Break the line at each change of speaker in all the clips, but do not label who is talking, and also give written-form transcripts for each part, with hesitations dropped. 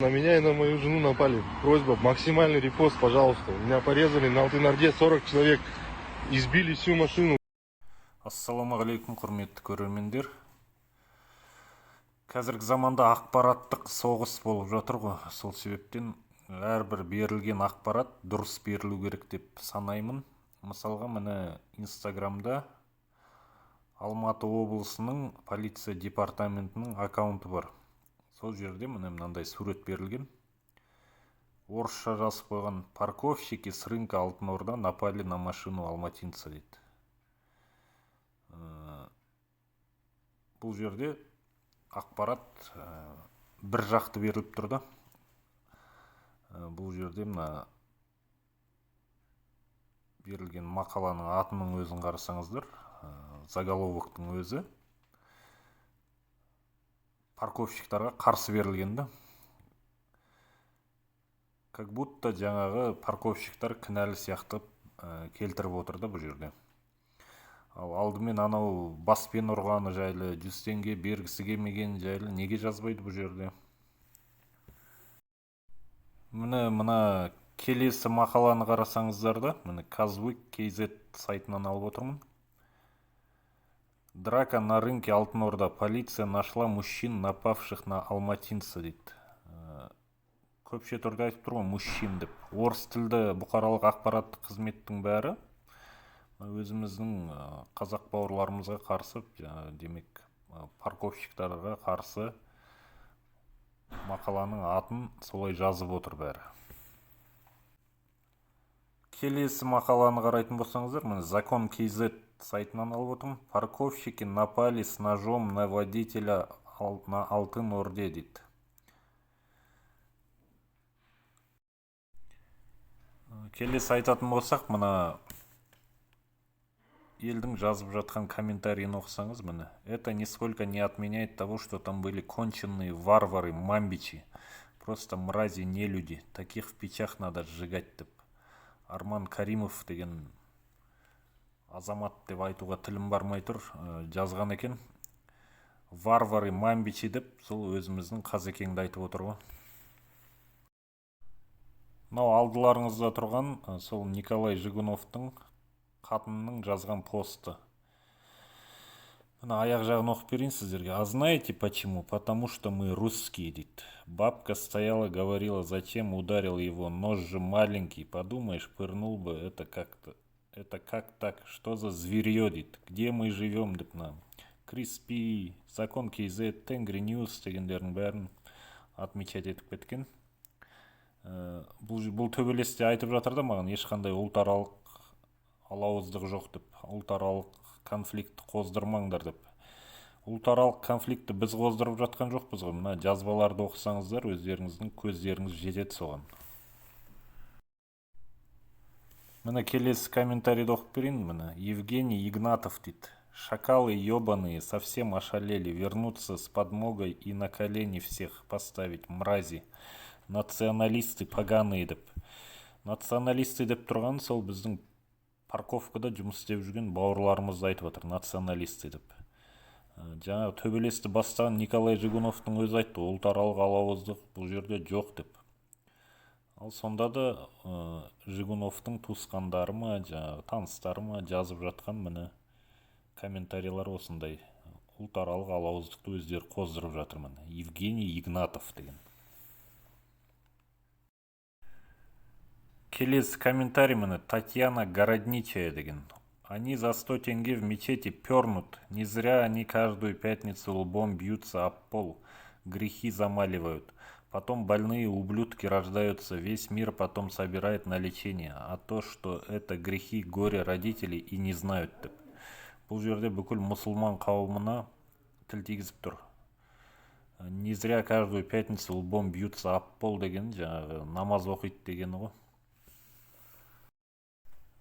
На меня и на мою жену напали. Просьба, максимальный репост, пожалуйста. Меня порезали на Алтынарде 40 человек. Избили всю машину.
Ассалаумағалейкум, құрметті көрермендер. Қазіргі заманда ақпараттық соғыс болып жатыр ғой. Сол себептен әрбір берілген ақпарат дұрыс берілу керек деп санаймын. Мысалға, міне Инстаграмда Алматы облысының полиция департаментінің аккаунты бар. Сол жерде міне мынандай сурет берілген. Орысша жазып қойған: парковщики с рынка Алтын-Орда напали на машину алматинца дейді. Бұл жерде ақпарат бір жақты беріліп тұрды. Бұл жерде мына берілген мақаланың атының өзін қарасаңыздар, заголовоктың өзі парковщиктарға қарсы берілгенді. Как будто жаңағы парковщиктар кінәлі сияқты келтіріп отырды бұл жерде. Ал алдымен анау баспен ұрғаны жайлы, 100 теңге бергісі келмеген жайлы неге жазбайды бұл жерде? Мына келесі мақаланы қарасаңыздар да, міне Казвик.kz сайтынан алып отырмын. Драка на рынке Алтын-Орда. Полиция нашла мужчин, напавших на алматинца дейді. Көпше түрде айтып тұр ғой, мужчин деп. Орыс тілді бұқаралық ақпараттық қызметтің бәрі өзіміздің қазақ бауырларымызға қарсы, демек парковщиктарға қарсы мақаланың атын солай жазып отыр бәрі. Келесі мақаланы қарайтын болсаңыздар, міне Закон.kz сайтынан алып отырмын. Парковщики напали с ножом на водителя на Алтын-Орде дейді. Келесі айтатын болсақ, мына елдің жазып жатқан комментарийін оқысаңыз, міне: это нисколько не отменяет того, что там были конченые варвары, мамбичи, просто мрази, не люди, таких в печах надо сжигать деп. Арман Каримов деген азамат деп айтуға тілім бармай тұр, жазған екен. Варвары, мамбичи деп, сол өзіміздің қазекеңді айтып отыр ғой. Мынау алдыларыңызда тұрған сол Николай Жигуновтың қатынының жазған посты. Мына аяқ жағын оқып берейін сіздерге. А знаете почему? Потому что мы русские, дейді. Бабка стояла, говорила: зачем ударил его, нож же маленький, подумаешь, пырнул бы, это как так, что за зверье, дейді. Где мы живем, деп, Криспи, Закон.kz, Тенгри Ньюс дегендердің бәрін отмечать етіп кеткен. Бұл төбелесте айтып жатыр да маған, ешқандай ұлтаралық алауыздық жоқ деп, ұлтаралық конфликті қоздырмаңдар деп. Ұлтаралық конфликті біз қоздырып жатқан жоқпыз ғой. Мына жазбаларды оқысаңыздар, өздеріңіздің көздеріңіз жетеді соған. Мына келесі комментарийді оқып берейін. Мына Евгений Игнатов дейді. Шакалы ебаные совсем ошалели, вернуться с подмогой и на колени всех поставить, мрази. Националисты поганые деп. Националисты деп тұрған сол біздің парковкада жұмыс істеп жүрген бауырларымызды айтып отыр, националисты деп. Жаңа төбелесті бастаған Николай Жигуновтың өзі айтты, ұлтаралық алауыздық бұл жерде жоқ деп. Ал сонда да Жигуновтың туысқандары ма, таныстары ма жазып жатқан міне комментарийлар осындай. Ұлтаралық алауыздықты өздері қоздырып жатыр міне. Евгений Игнатов деген. Келесі комментарий міне Татьяна Городничая деген. Они за 100 тенге в мечети пернут. Не зря они каждую пятницу лбом бьются об пол. Грехи замаливают. Потом больные ублюдки рождаются. Весь мир потом собирает на лечение. А то, что это грехи горе родителей и не знают деп. Бұл жерде бүкіл мұсылман қауымына тіл тигізіп тұр. Не зря каждую пятницу лбом бьются об пол деген, жаңағы намаз оқиды дегені ғой.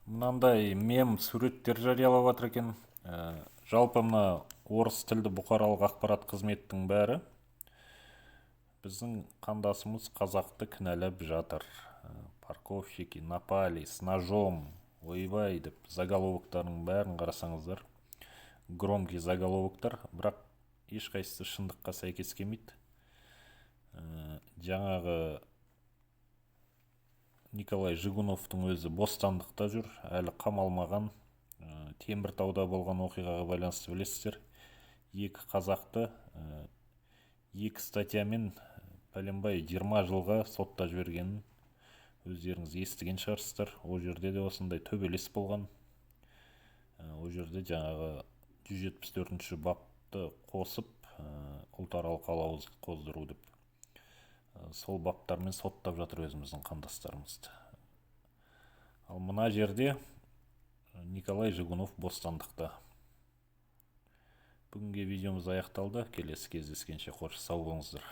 Мынандай мем суреттер жариялап жатыр екен. Жалпы мына орыс тілді бұқаралық ақпарат қызметтің бәрі біздің қандасымыз қазақты кінәлап жатыр. Парковщики напали с ножом, ойбай деп заголовоктардың бәрін қарасаңыздар. Громкий заголовоктар, бірақ ешқайсысы шындыққа сәйкес келмейді. жаңағы Николай Жигуновтың өзі бостандықта жүр, әлі қамалмаған. Теміртауда болған оқиғаға байланысты білесіздер, екі қазақты екі статьямен пәленбай 20 жылға сотта жібергенін өздеріңіз естіген шығарсыздар. Ол жерде де осындай төбелес болған. Ол жерде жаңағы 174-ші бапты қосып, ұлтаралық алауыздық қоздыру деп, сол баптармен соттап жатыр өзіміздің қандастарымызды. Ал мына жерде Николай Жигунов бостандықта. Бүгінге видеомыз аяқталды. Келесі кездескенше қош сау болыңыздар.